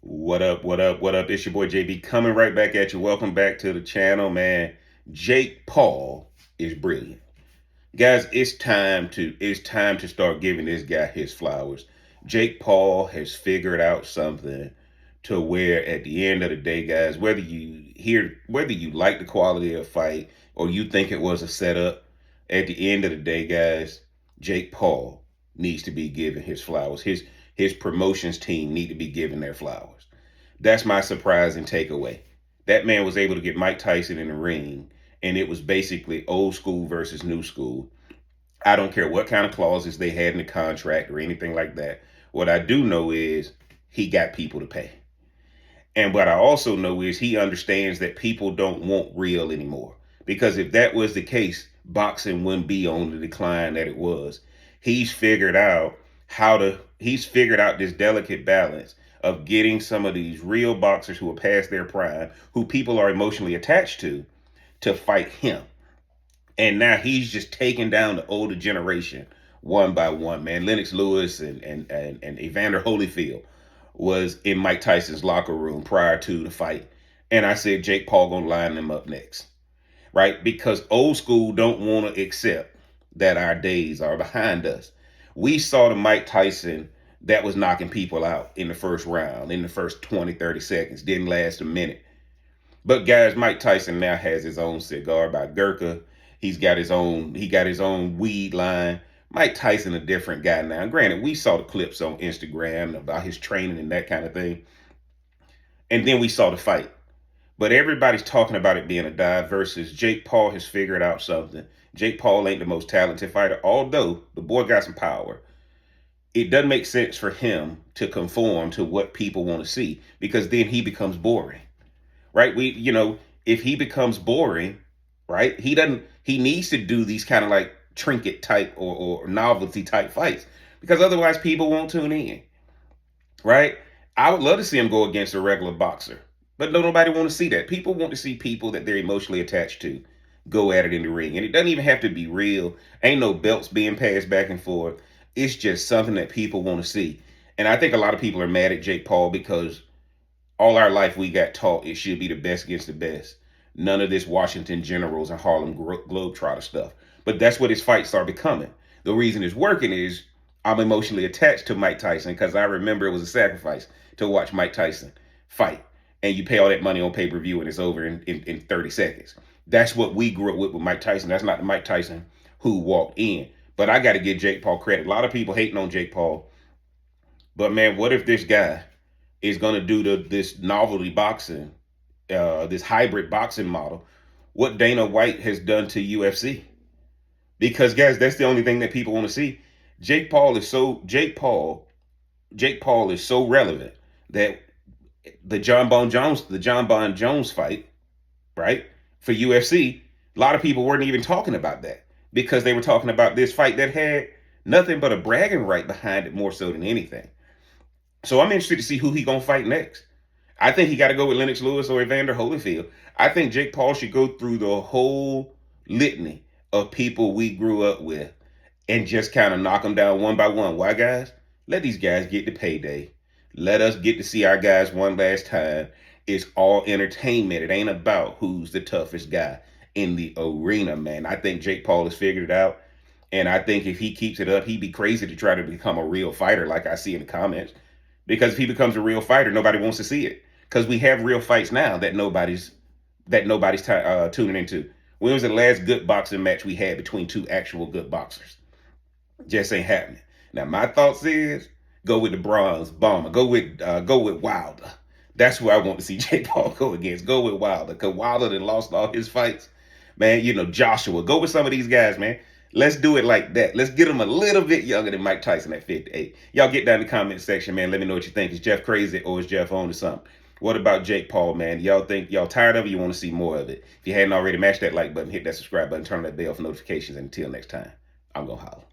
What up? What up? What up? It's your boy JB coming right back at you. Welcome back to the channel, man. Jake Paul is brilliant. Guys, it's time to start giving this guy his flowers. Jake Paul has figured out something to where at the end of the day, guys, whether you like the quality of the fight or you think it was a setup, at the end of the day, guys, Jake Paul needs to be given his flowers. His promotions team need to be given their flowers. That's my surprising takeaway. That man was able to get Mike Tyson in the ring, and it was basically old school versus new school. I don't care what kind of clauses they had in the contract or anything like that. What I do know is he got people to pay. And what I also know is he understands that people don't want real anymore. Because if that was the case, boxing wouldn't be on the decline that it was. He's figured out this delicate balance of getting some of these real boxers who are past their prime, who people are emotionally attached to fight him. And now he's just taking down the older generation one by one, man. Lennox Lewis and Evander Holyfield was in Mike Tyson's locker room prior to the fight. And I said, Jake Paul gonna line them up next, right? Because old school don't want to accept that our days are behind us. We saw the Mike Tyson that was knocking people out in the first round, in the first 20, 30 seconds, didn't last a minute. But guys, Mike Tyson now has his own cigar by Gurkha. He got his own weed line. Mike Tyson a different guy now. Granted, we saw the clips on Instagram about his training and that kind of thing. And then we saw the fight. But everybody's talking about it being a dive versus Jake Paul has figured out something. Jake Paul ain't the most talented fighter, although the boy got some power. It doesn't make sense for him to conform to what people want to see because then he becomes boring, right? If he becomes boring, right, he needs to do these kind of like trinket type or novelty type fights because otherwise people won't tune in, right? I would love to see him go against a regular boxer, but nobody want to see that. People want to see people that they're emotionally attached to go at it in the ring. And it doesn't even have to be real. Ain't no belts being passed back and forth. It's just something that people want to see. And I think a lot of people are mad at Jake Paul because all our life we got taught it should be the best against the best. None of this Washington Generals and Harlem Globetrotter stuff. But that's what his fights are becoming. The reason it's working is I'm emotionally attached to Mike Tyson because I remember it was a sacrifice to watch Mike Tyson fight. And you pay all that money on pay-per-view and it's over in 30 seconds. That's what we grew up with Mike Tyson. That's not the Mike Tyson who walked in. But I got to give Jake Paul credit. A lot of people hating on Jake Paul. But man, what if this guy is going to do this novelty boxing, this hybrid boxing model, what Dana White has done to UFC? Because guys, that's the only thing that people want to see. Jake Paul is so relevant that the John Bon Jones fight, right, for UFC, a lot of people weren't even talking about that because they were talking about this fight that had nothing but a bragging right behind it more so than anything. So I'm interested to see who he gonna fight next. I think he got to go with Lennox Lewis or Evander Holyfield. I think Jake Paul should go through the whole litany of people we grew up with and just kind of knock them down one by one. Why, guys? Let these guys get the payday. Let us get to see our guys one last time. It's all entertainment. It ain't about who's the toughest guy in the arena, man. I think Jake Paul has figured it out. And I think if he keeps it up, he'd be crazy to try to become a real fighter like I see in the comments. Because if he becomes a real fighter, nobody wants to see it. Because we have real fights now that nobody's tuning into. When was the last good boxing match we had between two actual good boxers? Just ain't happening. Now my thoughts is go with the bronze bomber. Go with Wilder. That's who I want to see Jake Paul go against. Go with Wilder. Because Wilder that lost all his fights. Man, Joshua. Go with some of these guys, man. Let's do it like that. Let's get him a little bit younger than Mike Tyson at 58. Y'all get down in the comment section, man. Let me know what you think. Is Jeff crazy or is Jeff on to something? What about Jake Paul, man? Y'all tired of it? You want to see more of it? If you hadn't already, mash that like button, hit that subscribe button, turn on that bell for notifications. And until next time, I'm going to holler.